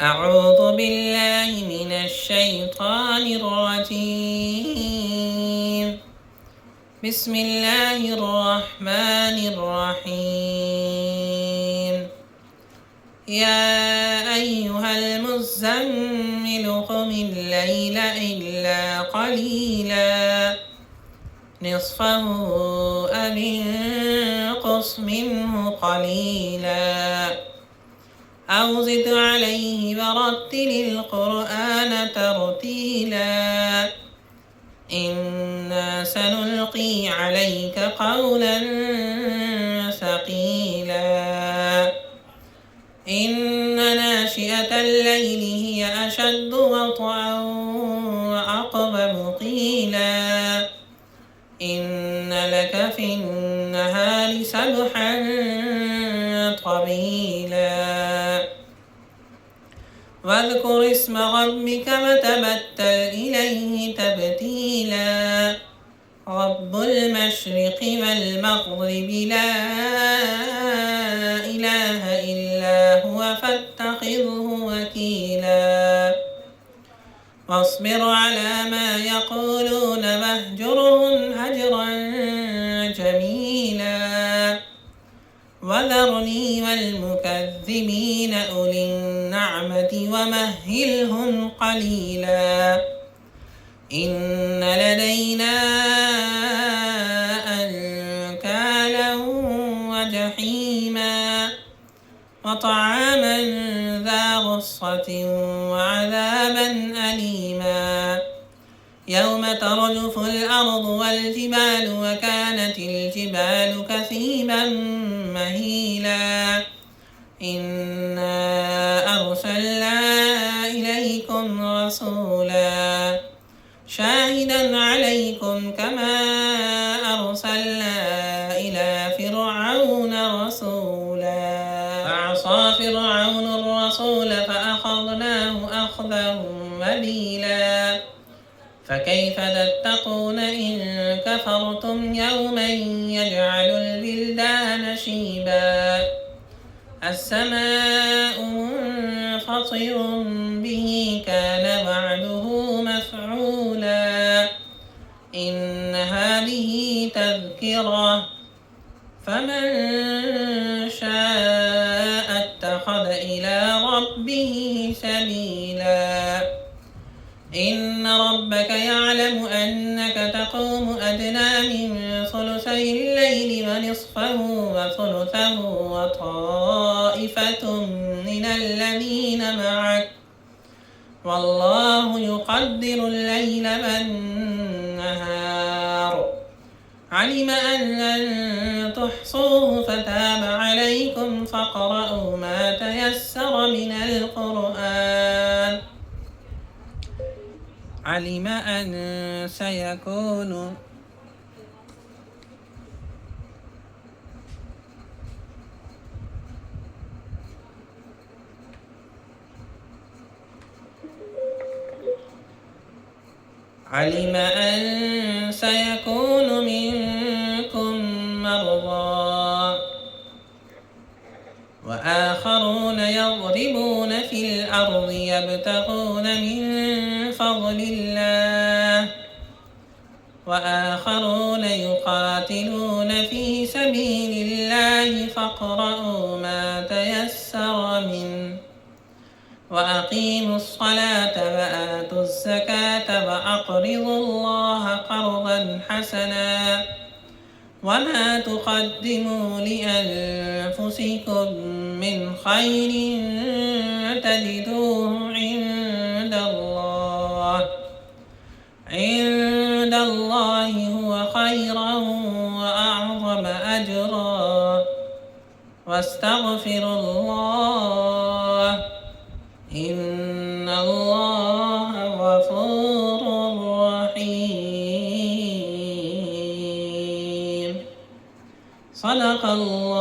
أعوذ بالله من الشيطان الرجيم. بسم الله الرحمن الرحيم. يا أيها المزمل قم الليل إلا قليلا نصفه أو انقص منه قليلا أو زد عليه ورتل القرآن ترتيلا إنا سنلقي عليك قولا ثقيلا إن ناشئة الليل هي أشد وطئا وأقوم قيلا إن لك في النهار سبحا طويلا واذكر اسم ربك وتبتل إليه تبتيلا رب المشرق والمغرب لا إله إلا هو فاتخذه وكيلا واصبر على ما يقولون واهجرهم هجرا جميلا وذرني والمكذبين أولي النعمة ومهلهم قليلا إن لدينا أنكالا وجحيما وطعاما ذا غصة وعذابا أليما يوم ترجف الأرض والجبال وكانت الجبال كثيبا مهيلا إنا أرسلنا إليكم رسولا شاهدا عليكم كما أرسلنا إلى فرعون رسولا فعصى فرعون الرسول فأخذناه أخذا وبيلا فكيف تتقون إن كفرتم يوما يجعل البلدان شيبا السماء منفطر به كان وعده مفعولا إن هذه تذكرة فمن شاء اتخذ إلى ربه سبيلا إن ربك يعلم أنك تقوم أدنى من ثلثي الليل ونصفه وثلثه وطائفة من الذين معك والله يقدر الليل والنهار علم أن لن تحصوه فتاب عليكم فاقرؤوا ما تيسر من القرآن علم أن سيكون منكم مرضى وآخرون يضربون في الأرض يبتغون من فضل الله وآخرون يقاتلون في سبيل الله فاقرؤوا ما تيسر منه وأقيموا الصلاة وآتوا الزكاة وأقرضوا الله قرضا حسنا وما تقدموا لأنفسكم من خير تجدوه عند الله هو خيرا وأعظم أجرا واستغفروا الله إن الله غفور رحيم صدق الله